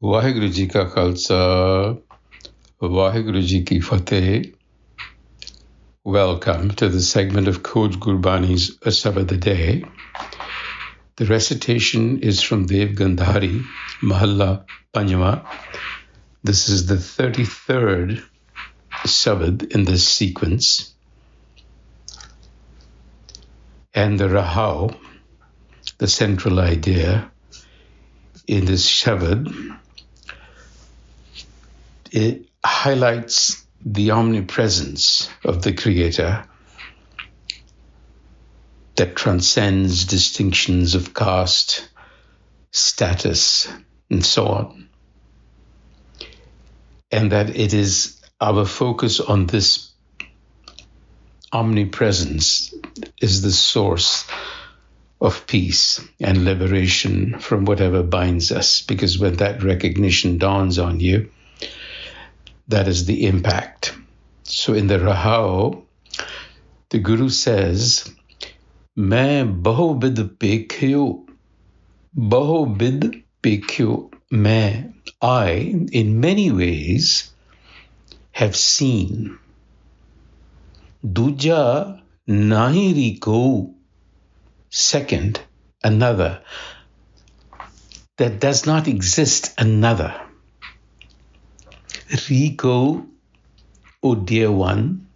ਵਾਹਿਗੁਰੂ ਜੀ ਕਾ Khalsa Waheguru ji ki fateh. Welcome to the segment of Khoj Gurbani's a-sabad-a-day. The recitation is from Dev Gandhari, Mahalla Panjwa. This is the 33rd sabad in this sequence. And the rahau, the central idea in this sabad, it highlights the omnipresence of the Creator that transcends distinctions of caste, status, and so on. And that it is our focus on this omnipresence is the source of peace and liberation from whatever binds us, because when that recognition dawns on you, that is the impact. So in the Rahao, the Guru says, Mai Bahu Bidh Pekhio, Bahu Bidh Pekhio, I, in many ways, have seen. Duja nahi riko, second, another. That does not exist another. Rico, O dear one,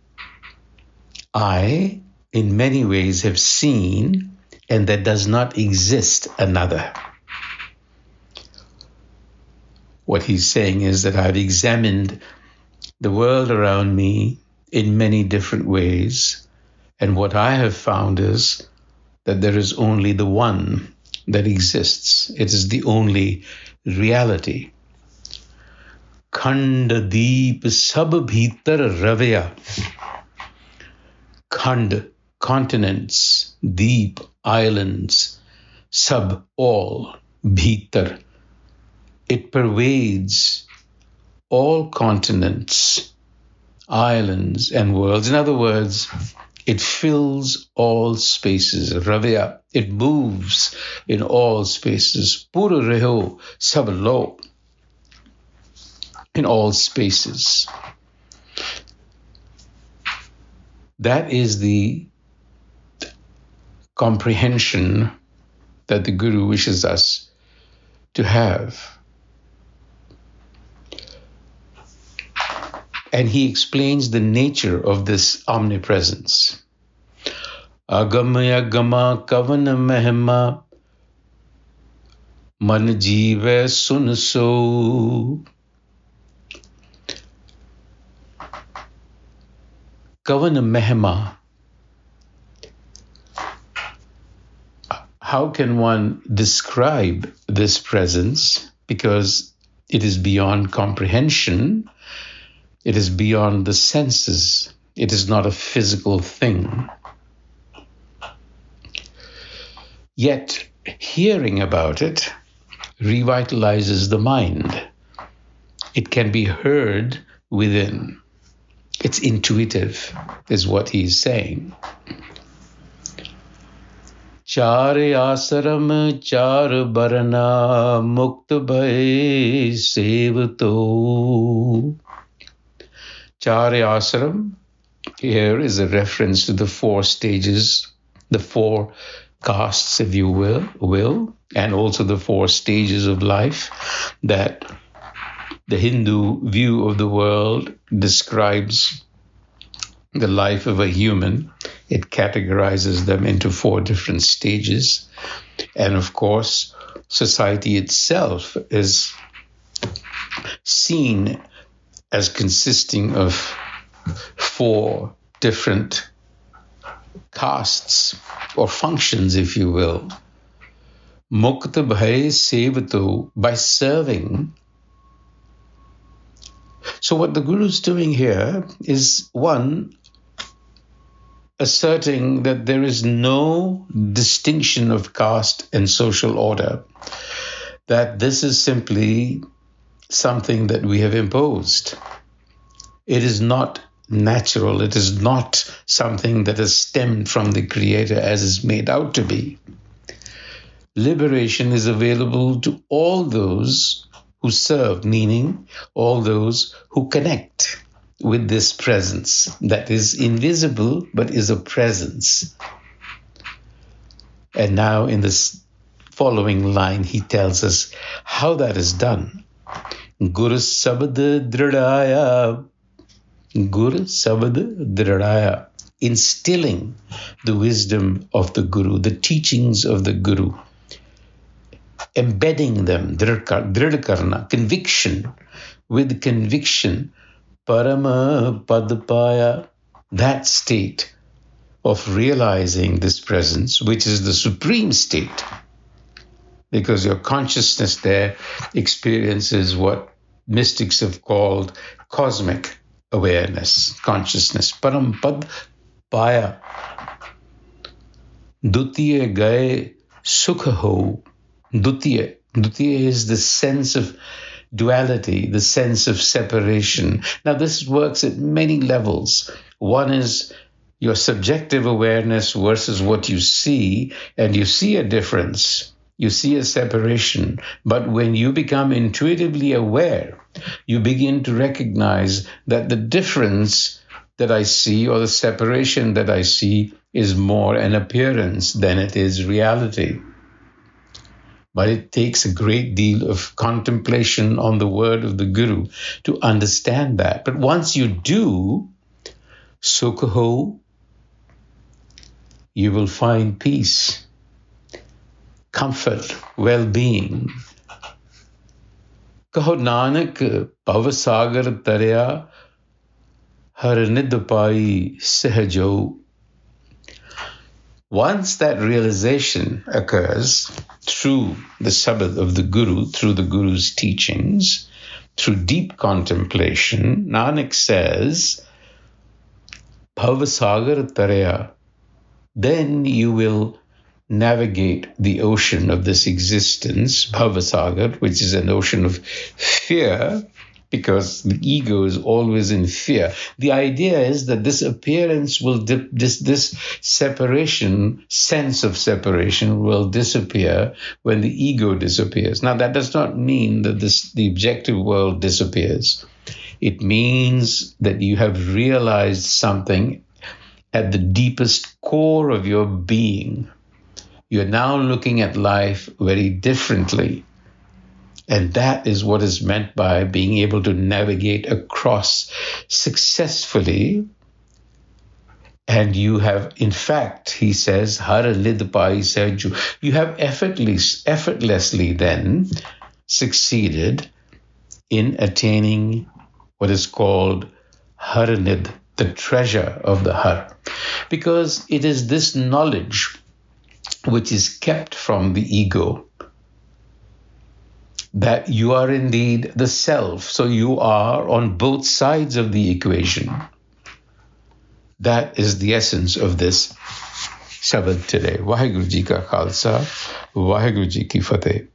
I, in many ways, have seen, and there does not exist another. What he's saying is that I've examined the world around me in many different ways, and what I have found is that there is only the one that exists. It is the only reality. Khand deep sab bhitar ravya. Khand, continents, deep, islands, sab, all, bhitar. It pervades all continents, islands, and worlds. In other words, it fills all spaces. Ravya, it moves in all spaces. Pura reho sab lo. In all spaces. That is the comprehension that the Guru wishes us to have. And he explains the nature of this omnipresence. Agama agama kavana mehma man jeeve sun so. Kavan Mehma. How can one describe this presence? Because it is beyond comprehension. It is beyond the senses. It is not a physical thing. Yet, hearing about it revitalizes the mind. It can be heard within. It's intuitive, is what he's saying. Char asaram char barana mukt bhai sevto. Char asaram, here is a reference to the 4 stages, the 4 castes, if you will, and also the 4 stages of life that the Hindu view of the world describes the life of a human. It categorizes them into 4 different stages. And of course, society itself is seen as consisting of 4 different castes or functions, if you will. Mukta bhai sevato, by serving. So what the Guru's doing here is, one, asserting that there is no distinction of caste and social order, that this is simply something that we have imposed. It is not natural. It is not something that has stemmed from the Creator as is made out to be. Liberation is available to all those who serve, meaning all those who connect with this presence that is invisible but is a presence. And now in this following line, he tells us how that is done. Guru a-sabad-a-day, Guru a-sabad-a-day, instilling the wisdom of the Guru, the teachings of the Guru, embedding them, drid karna, conviction, with conviction, parama padpaya, that state of realizing this presence, which is the supreme state, because your consciousness there experiences what mystics have called cosmic awareness, consciousness. Param pad paya. Dutiya gaye sukha ho. Dutiya is the sense of duality, the sense of separation. Now, this works at many levels. One is your subjective awareness versus what you see, and you see a difference. You see a separation. But when you become intuitively aware, you begin to recognize that the difference that I see, or the separation that I see, is more an appearance than it is reality. But it takes a great deal of contemplation on the word of the Guru to understand that. But once you do, Sukho, you will find peace, comfort, well-being. Kaho Nanak Bhavasagar Tarya Har Nidh Pai Sahajo. Once that realization occurs through the sabad of the Guru, through the Guru's teachings, through deep contemplation, Nanak says, Bhavasagar Tarya, then you will navigate the ocean of this existence, Bhavasagar, which is an ocean of fear, because the ego is always in fear. The idea is that this appearance will, this separation, sense of separation will disappear when the ego disappears. Now, that does not mean that the objective world disappears. It means that you have realized something at the deepest core of your being. You're now looking at life very differently. And that is what is meant by being able to navigate across successfully. And you have, in fact, he says, Har Nidh Pai Sahajo, you have effortlessly then succeeded in attaining what is called Har Nidh, the treasure of the Har. Because it is this knowledge which is kept from the ego, that you are indeed the self. So you are on both sides of the equation. That is the essence of this sabad today. Vaheguru Ji Ka Khalsa, Vaheguru Ji Ki Fateh.